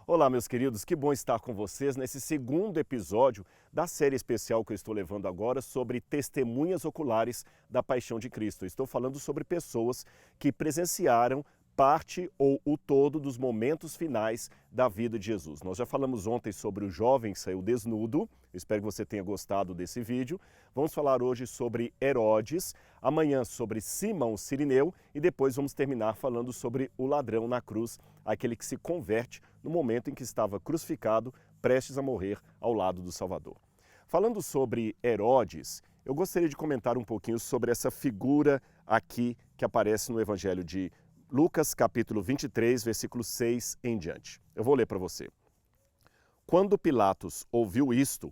Olá, meus queridos, que bom estar com vocês nesse segundo episódio da série especial que eu estou levando agora sobre testemunhas oculares da Paixão de Cristo. Eu estou falando sobre pessoas que presenciaram parte ou o todo dos momentos finais da vida de Jesus. Nós já falamos ontem sobre o jovem que saiu desnudo, eu espero que você tenha gostado desse vídeo. Vamos falar hoje sobre Herodes, amanhã sobre Simão Cirineu e depois vamos terminar falando sobre o ladrão na cruz, aquele que se converte no momento em que estava crucificado, prestes a morrer ao lado do Salvador. Falando sobre Herodes, eu gostaria de comentar um pouquinho sobre essa figura aqui que aparece no Evangelho de Lucas, capítulo 23, versículo 6 em diante. Eu vou ler para você. Quando Pilatos ouviu isto,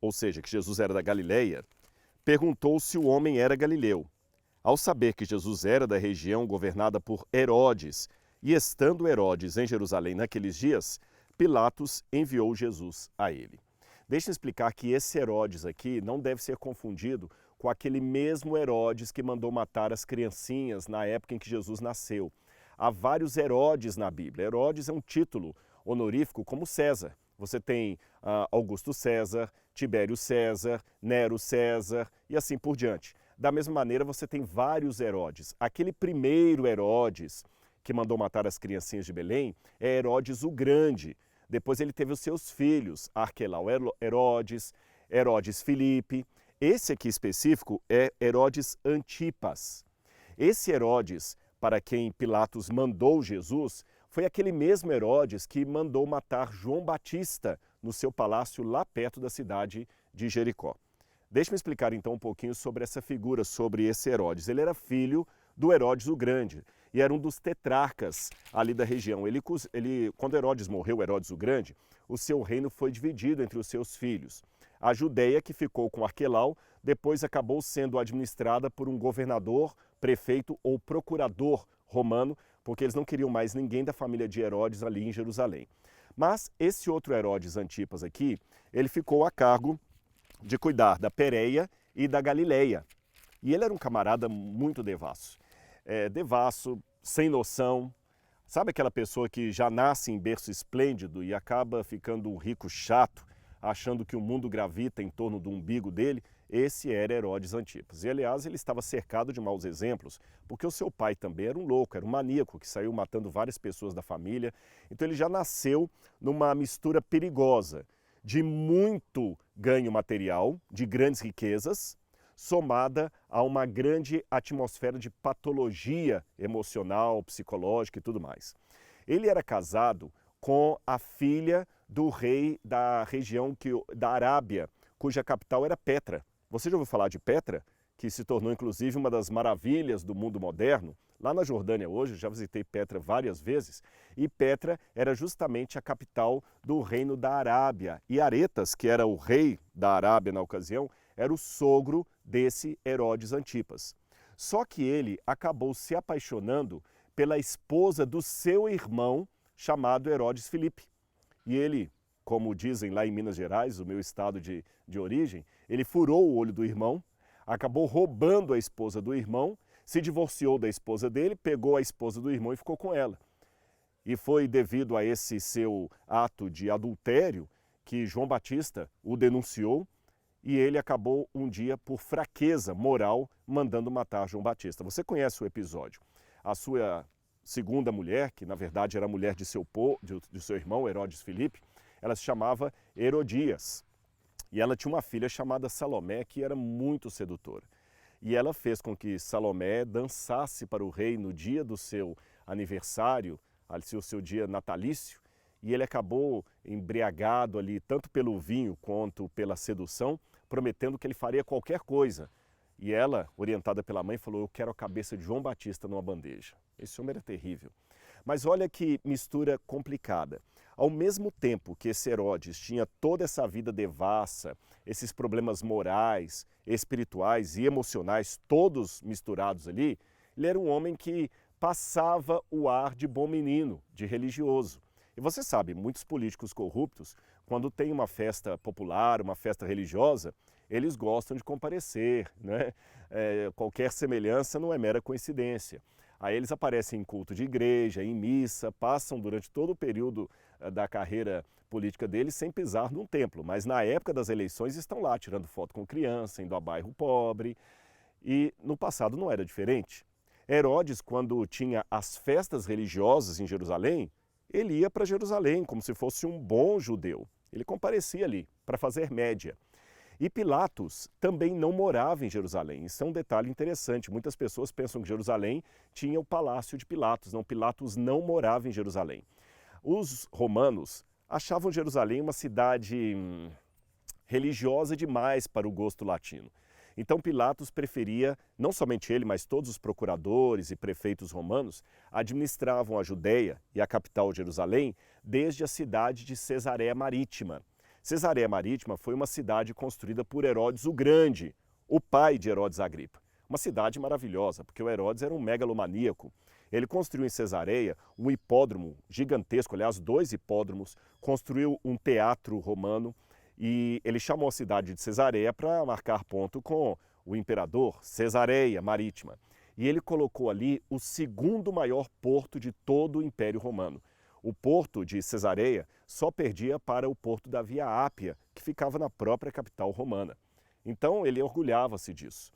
ou seja, que Jesus era da Galileia, perguntou se o homem era galileu. Ao saber que Jesus era da região governada por Herodes, e estando Herodes em Jerusalém naqueles dias, Pilatos enviou Jesus a ele. Deixa eu explicar que esse Herodes aqui não deve ser confundido com aquele mesmo Herodes que mandou matar as criancinhas na época em que Jesus nasceu. Há vários Herodes na Bíblia. Herodes é um título honorífico como César. Você tem Augusto César, Tibério César, Nero César e assim por diante. Da mesma maneira, você tem vários Herodes. Aquele primeiro Herodes que mandou matar as criancinhas de Belém é Herodes o Grande. Depois ele teve os seus filhos, Arquelau Herodes, Herodes Filipe. Esse aqui específico é Herodes Antipas. Esse Herodes, para quem Pilatos mandou Jesus, foi aquele mesmo Herodes que mandou matar João Batista no seu palácio lá perto da cidade de Jericó. Deixe-me explicar então um pouquinho sobre essa figura, sobre esse Herodes. Ele era filho do Herodes o Grande e era um dos tetrarcas ali da região. Quando Herodes morreu, Herodes o Grande, o seu reino foi dividido entre os seus filhos. A Judéia, que ficou com Arquelau, depois acabou sendo administrada por um governador, prefeito ou procurador romano, porque eles não queriam mais ninguém da família de Herodes ali em Jerusalém. Mas esse outro Herodes Antipas aqui, ele ficou a cargo de cuidar da Pérea e da Galileia. E ele era um camarada muito devasso. Devasso, sem noção. Sabe aquela pessoa que já nasce em berço esplêndido e acaba ficando um rico chato, achando que o mundo gravita em torno do umbigo dele? Esse era Herodes Antipas. E, aliás, ele estava cercado de maus exemplos, porque o seu pai também era um louco, era um maníaco que saiu matando várias pessoas da família. Então ele já nasceu numa mistura perigosa de muito ganho material, de grandes riquezas, somada a uma grande atmosfera de patologia emocional, psicológica e tudo mais. Ele era casado com a filha do rei da região da Arábia, cuja capital era Petra. Você já ouviu falar de Petra? Que se tornou inclusive uma das maravilhas do mundo moderno. Lá na Jordânia hoje, eu já visitei Petra várias vezes, e Petra era justamente a capital do reino da Arábia. E Aretas, que era o rei da Arábia na ocasião, era o sogro desse Herodes Antipas. Só que ele acabou se apaixonando pela esposa do seu irmão, chamado Herodes Filipe. E ele, como dizem lá em Minas Gerais, o meu estado de origem, ele furou o olho do irmão, acabou roubando a esposa do irmão, se divorciou da esposa dele, pegou a esposa do irmão e ficou com ela. E foi devido a esse seu ato de adultério que João Batista o denunciou e ele acabou um dia, por fraqueza moral, mandando matar João Batista. Você conhece o episódio. A sua segunda mulher, que na verdade era a mulher de seu irmão, Herodes Filipe, ela se chamava Herodias. E ela tinha uma filha chamada Salomé, que era muito sedutora. E ela fez com que Salomé dançasse para o rei no dia do seu aniversário, o seu dia natalício, e ele acabou embriagado ali, tanto pelo vinho quanto pela sedução, prometendo que ele faria qualquer coisa. E ela, orientada pela mãe, falou: eu quero a cabeça de João Batista numa bandeja. Esse homem era terrível. Mas olha que mistura complicada. Ao mesmo tempo que esse Herodes tinha toda essa vida devassa, esses problemas morais, espirituais e emocionais, todos misturados ali, ele era um homem que passava o ar de bom menino, de religioso. E você sabe, muitos políticos corruptos, quando tem uma festa popular, uma festa religiosa, eles gostam de comparecer, né? Qualquer semelhança não é mera coincidência. Aí eles aparecem em culto de igreja, em missa, passam durante todo o período da carreira política deles sem pisar num templo, mas na época das eleições estão lá tirando foto com criança, indo a bairro pobre, e no passado não era diferente. Herodes, quando tinha as festas religiosas em Jerusalém, ele ia para Jerusalém como se fosse um bom judeu. Ele comparecia ali para fazer média. E Pilatos também não morava em Jerusalém. Isso é um detalhe interessante. Muitas pessoas pensam que Jerusalém tinha o palácio de Pilatos. Não, Pilatos não morava em Jerusalém. Os romanos achavam Jerusalém uma cidade religiosa demais para o gosto latino. Então Pilatos preferia, não somente ele, mas todos os procuradores e prefeitos romanos administravam a Judéia e a capital Jerusalém desde a cidade de Cesareia Marítima. Cesareia Marítima foi uma cidade construída por Herodes o Grande, o pai de Herodes Agripa. Uma cidade maravilhosa, porque o Herodes era um megalomaníaco. Ele construiu em Cesareia um hipódromo gigantesco, aliás, 2 hipódromos, construiu um teatro romano, e ele chamou a cidade de Cesareia para marcar ponto com o imperador, Cesareia Marítima. E ele colocou ali o segundo maior porto de todo o Império Romano. O porto de Cesareia só perdia para o porto da Via Ápia, que ficava na própria capital romana. Então ele orgulhava-se disso.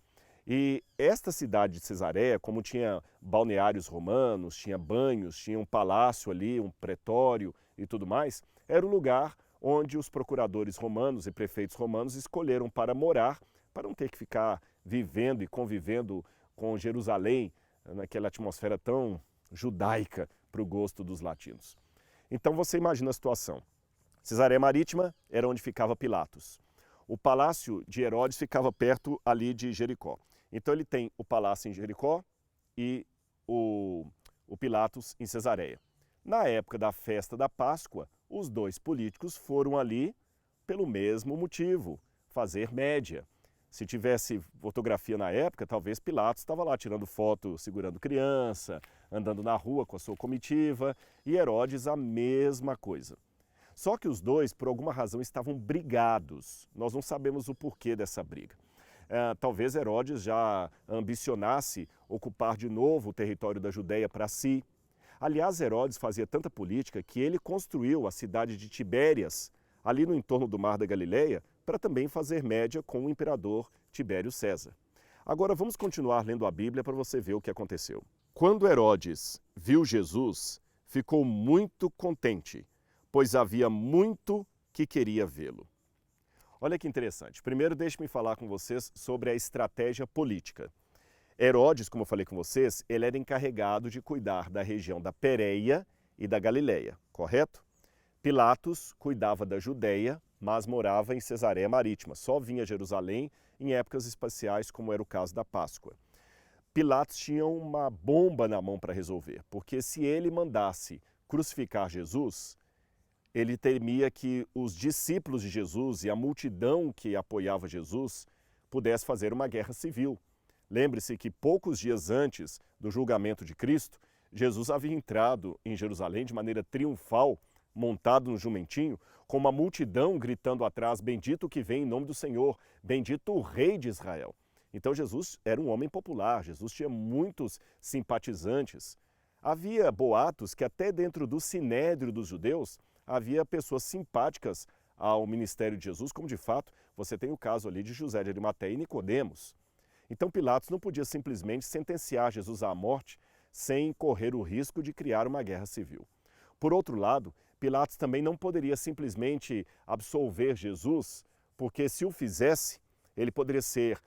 E esta cidade de Cesareia, como tinha balneários romanos, tinha banhos, tinha um palácio ali, um pretório e tudo mais, era o lugar onde os procuradores romanos e prefeitos romanos escolheram para morar, para não ter que ficar vivendo e convivendo com Jerusalém, naquela atmosfera tão judaica para o gosto dos latinos. Então você imagina a situação. Cesareia Marítima era onde ficava Pilatos. O palácio de Herodes ficava perto ali de Jericó. Então ele tem o palácio em Jericó e o Pilatos em Cesareia. Na época da festa da Páscoa, os 2 políticos foram ali pelo mesmo motivo, fazer média. Se tivesse fotografia na época, talvez Pilatos estava lá tirando foto, segurando criança, andando na rua com a sua comitiva, e Herodes a mesma coisa. Só que os 2, por alguma razão, estavam brigados. Nós não sabemos o porquê dessa briga. Talvez Herodes já ambicionasse ocupar de novo o território da Judéia para si. Aliás, Herodes fazia tanta política que ele construiu a cidade de Tibérias, ali no entorno do Mar da Galileia, para também fazer média com o imperador Tibério César. Agora vamos continuar lendo a Bíblia para você ver o que aconteceu. Quando Herodes viu Jesus, ficou muito contente, pois havia muito que queria vê-lo. Olha que interessante. Primeiro, deixe-me falar com vocês sobre a estratégia política. Herodes, como eu falei com vocês, ele era encarregado de cuidar da região da Pérea e da Galileia, correto? Pilatos cuidava da Judéia, mas morava em Cesareia Marítima, só vinha a Jerusalém em épocas especiais, como era o caso da Páscoa. Pilatos tinha uma bomba na mão para resolver, porque se ele mandasse crucificar Jesus, ele temia que os discípulos de Jesus e a multidão que apoiava Jesus pudesse fazer uma guerra civil. Lembre-se que poucos dias antes do julgamento de Cristo, Jesus havia entrado em Jerusalém de maneira triunfal, montado no jumentinho, com uma multidão gritando atrás: bendito que vem em nome do Senhor, bendito o Rei de Israel. Então Jesus era um homem popular, Jesus tinha muitos simpatizantes. Havia boatos que até dentro do sinédrio dos judeus havia pessoas simpáticas ao ministério de Jesus, como de fato você tem o caso ali de José de Arimateia e Nicodemos. Então Pilatos não podia simplesmente sentenciar Jesus à morte sem correr o risco de criar uma guerra civil. Por outro lado, Pilatos também não poderia simplesmente absolver Jesus, porque se o fizesse, ele poderia ser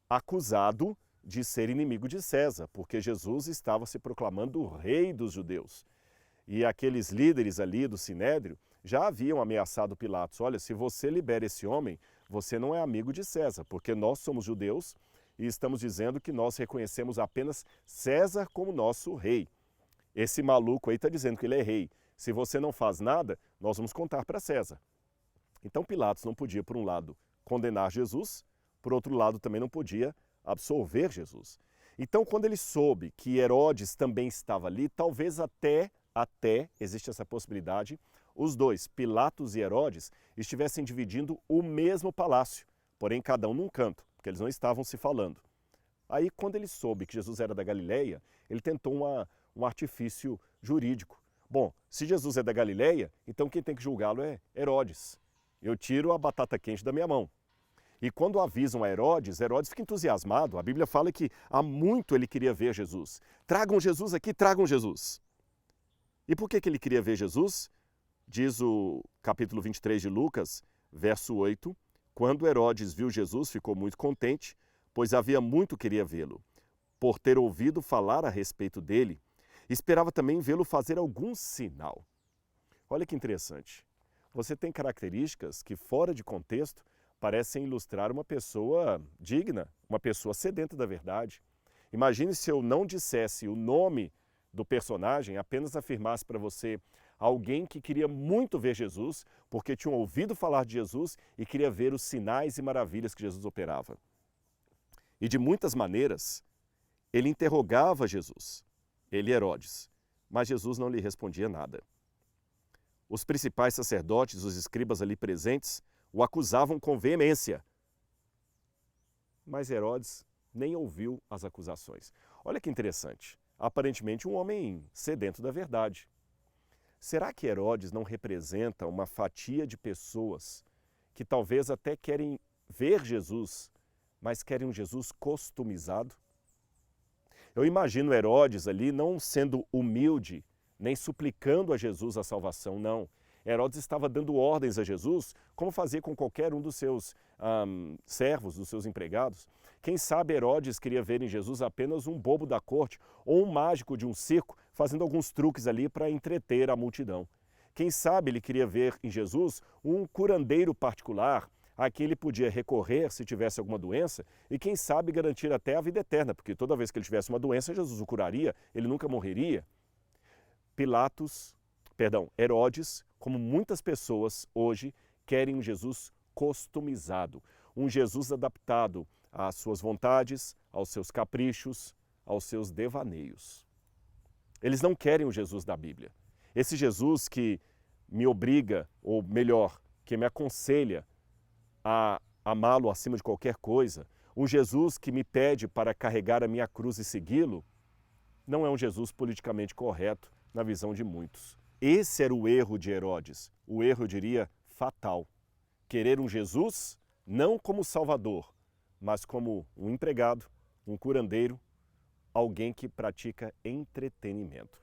acusado de ser inimigo de César, porque Jesus estava se proclamando o rei dos judeus. E aqueles líderes ali do Sinédrio já haviam ameaçado Pilatos: olha, se você libera esse homem, você não é amigo de César, porque nós somos judeus e estamos dizendo que nós reconhecemos apenas César como nosso rei. Esse maluco aí está dizendo que ele é rei. Se você não faz nada, nós vamos contar para César. Então Pilatos não podia, por um lado, condenar Jesus, por outro lado, também não podia absolver Jesus. Então, quando ele soube que Herodes também estava ali, talvez até existe essa possibilidade, os 2, Pilatos e Herodes, estivessem dividindo o mesmo palácio, porém cada um num canto, porque eles não estavam se falando. Aí, quando ele soube que Jesus era da Galileia, ele tentou um artifício jurídico. Bom, se Jesus é da Galileia, então quem tem que julgá-lo é Herodes. Eu tiro a batata quente da minha mão. E quando avisam a Herodes, Herodes fica entusiasmado. A Bíblia fala que há muito ele queria ver Jesus. Tragam Jesus aqui, tragam Jesus. E por que ele queria ver Jesus? Diz o capítulo 23 de Lucas, verso 8, quando Herodes viu Jesus, ficou muito contente, pois havia muito queria vê-lo. Por ter ouvido falar a respeito dele, esperava também vê-lo fazer algum sinal. Olha que interessante. Você tem características que, fora de contexto, parecem ilustrar uma pessoa digna, uma pessoa sedenta da verdade. Imagine se eu não dissesse o nome do personagem, apenas afirmasse para você alguém que queria muito ver Jesus, porque tinha ouvido falar de Jesus e queria ver os sinais e maravilhas que Jesus operava. E de muitas maneiras, ele interrogava Jesus, ele Herodes, mas Jesus não lhe respondia nada. Os principais sacerdotes, os escribas ali presentes, o acusavam com veemência. Mas Herodes nem ouviu as acusações. Olha que interessante. Aparentemente um homem sedento da verdade. Será que Herodes não representa uma fatia de pessoas que talvez até querem ver Jesus, mas querem um Jesus customizado? Eu imagino Herodes ali não sendo humilde, nem suplicando a Jesus a salvação, não. Herodes estava dando ordens a Jesus, como fazia com qualquer um dos seus servos, dos seus empregados. Quem sabe Herodes queria ver em Jesus apenas um bobo da corte ou um mágico de um circo, fazendo alguns truques ali para entreter a multidão. Quem sabe ele queria ver em Jesus um curandeiro particular, a quem ele podia recorrer se tivesse alguma doença e quem sabe garantir até a vida eterna, porque toda vez que ele tivesse uma doença, Jesus o curaria, ele nunca morreria. Herodes, como muitas pessoas hoje, querem um Jesus customizado, um Jesus adaptado às suas vontades, aos seus caprichos, aos seus devaneios. Eles não querem o Jesus da Bíblia. Esse Jesus que me obriga, ou melhor, que me aconselha a amá-lo acima de qualquer coisa, um Jesus que me pede para carregar a minha cruz e segui-lo, não é um Jesus politicamente correto na visão de muitos. Esse era o erro de Herodes, o erro, eu diria, fatal. Querer um Jesus não como Salvador, mas como um empregado, um curandeiro, alguém que pratica entretenimento.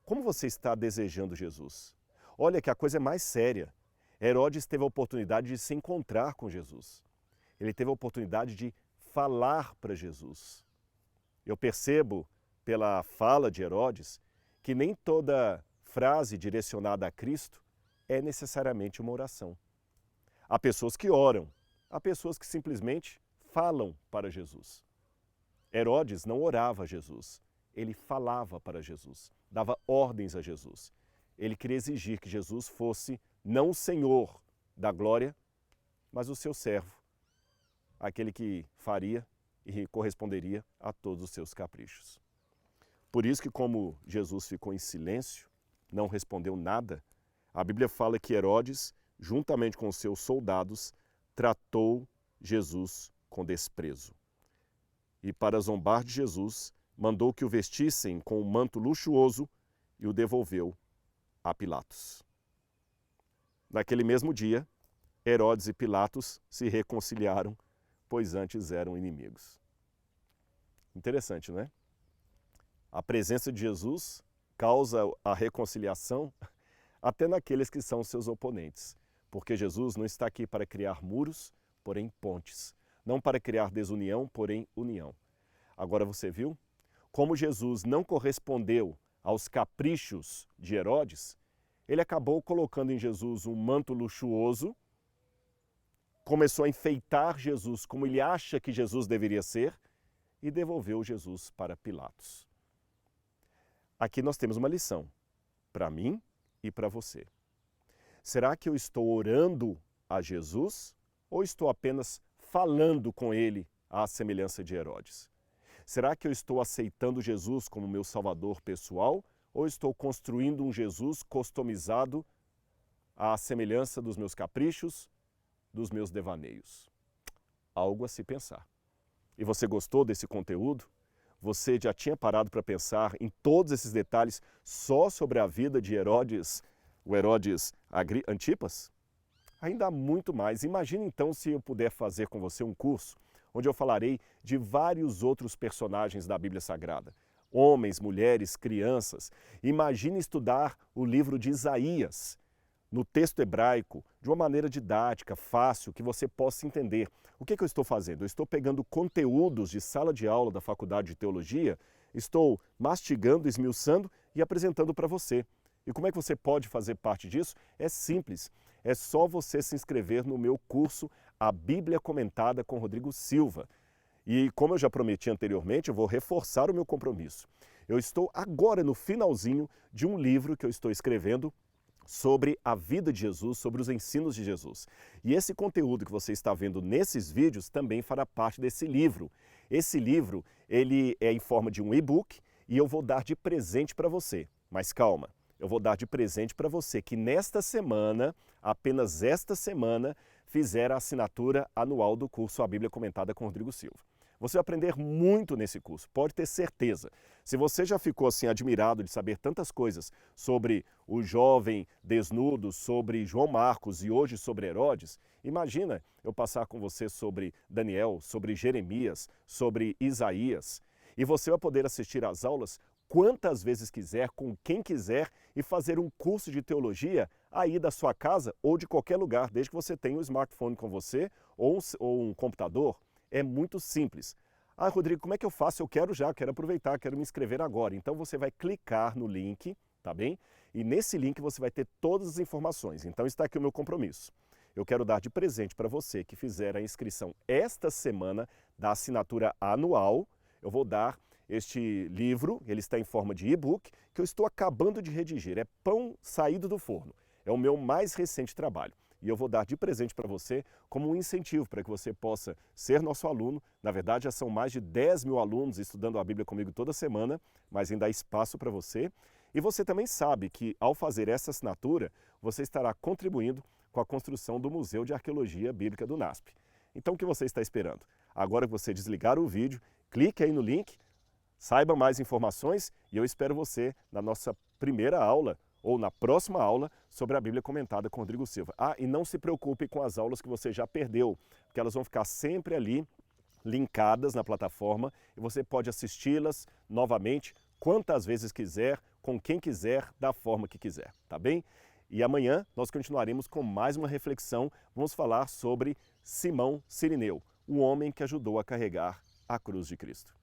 Como você está desejando Jesus? Olha que a coisa é mais séria. Herodes teve a oportunidade de se encontrar com Jesus. Ele teve a oportunidade de falar para Jesus. Eu percebo pela fala de Herodes que nem toda frase direcionada a Cristo é necessariamente uma oração. Há pessoas que oram, há pessoas que simplesmente falam para Jesus. Herodes não orava a Jesus, ele falava para Jesus, dava ordens a Jesus. Ele queria exigir que Jesus fosse não o Senhor da glória, mas o seu servo, aquele que faria e corresponderia a todos os seus caprichos. Por isso que, como Jesus ficou em silêncio, não respondeu nada, a Bíblia fala que Herodes, juntamente com os seus soldados, tratou Jesus com desprezo. E para zombar de Jesus, mandou que o vestissem com um manto luxuoso e o devolveu a Pilatos. Naquele mesmo dia, Herodes e Pilatos se reconciliaram, pois antes eram inimigos. Interessante, não é? A presença de Jesus causa a reconciliação até naqueles que são seus oponentes, porque Jesus não está aqui para criar muros, porém pontes, não para criar desunião, porém união. Agora você viu? Como Jesus não correspondeu aos caprichos de Herodes, ele acabou colocando em Jesus um manto luxuoso, começou a enfeitar Jesus como ele acha que Jesus deveria ser e devolveu Jesus para Pilatos. Aqui nós temos uma lição, para mim e para você. Será que eu estou orando a Jesus ou estou apenas falando com ele à semelhança de Herodes? Será que eu estou aceitando Jesus como meu salvador pessoal ou estou construindo um Jesus customizado à semelhança dos meus caprichos, dos meus devaneios? Algo a se pensar. E você gostou desse conteúdo? Você já tinha parado para pensar em todos esses detalhes só sobre a vida de Herodes, o Herodes Antipas? Ainda há muito mais. Imagine então se eu puder fazer com você um curso onde eu falarei de vários outros personagens da Bíblia Sagrada. Homens, mulheres, crianças. Imagine estudar o livro de Isaías no texto hebraico, de uma maneira didática, fácil, que você possa entender. O que eu estou fazendo? Eu estou pegando conteúdos de sala de aula da Faculdade de Teologia, estou mastigando, esmiuçando e apresentando para você. E como é que você pode fazer parte disso? É simples, é só você se inscrever no meu curso A Bíblia Comentada com Rodrigo Silva. E como eu já prometi anteriormente, eu vou reforçar o meu compromisso. Eu estou agora no finalzinho de um livro que eu estou escrevendo sobre a vida de Jesus, sobre os ensinos de Jesus. E esse conteúdo que você está vendo nesses vídeos também fará parte desse livro. Esse livro, ele é em forma de um e-book e eu vou dar de presente para você. Mas calma, eu vou dar de presente para você que nesta semana, apenas esta semana, fizer a assinatura anual do curso A Bíblia Comentada com Rodrigo Silva. Você vai aprender muito nesse curso, pode ter certeza. Se você já ficou assim admirado de saber tantas coisas sobre o jovem desnudo, sobre João Marcos e hoje sobre Herodes, imagina eu passar com você sobre Daniel, sobre Jeremias, sobre Isaías. E você vai poder assistir às aulas quantas vezes quiser, com quem quiser e fazer um curso de teologia aí da sua casa ou de qualquer lugar, desde que você tenha um smartphone com você ou um computador. É muito simples. Ah, Rodrigo, como é que eu faço? Eu quero aproveitar, quero me inscrever agora. Então você vai clicar no link, tá bem? E nesse link você vai ter todas as informações. Então está aqui o meu compromisso. Eu quero dar de presente para você que fizer a inscrição esta semana da assinatura anual. Eu vou dar este livro, ele está em forma de e-book, que eu estou acabando de redigir. É pão saído do forno. É o meu mais recente trabalho. E eu vou dar de presente para você como um incentivo para que você possa ser nosso aluno. Na verdade, já são mais de 10 mil alunos estudando a Bíblia comigo toda semana, mas ainda há espaço para você. E você também sabe que, ao fazer essa assinatura, você estará contribuindo com a construção do Museu de Arqueologia Bíblica do NASP. Então, o que você está esperando? Agora que você desligar o vídeo, clique aí no link, saiba mais informações e eu espero você na nossa primeira aula ou na próxima aula sobre a Bíblia Comentada com Rodrigo Silva. Ah, e não se preocupe com as aulas que você já perdeu, porque elas vão ficar sempre ali linkadas na plataforma e você pode assisti-las novamente quantas vezes quiser, com quem quiser, da forma que quiser, tá bem? E amanhã nós continuaremos com mais uma reflexão, vamos falar sobre Simão Cirineu, o homem que ajudou a carregar a cruz de Cristo.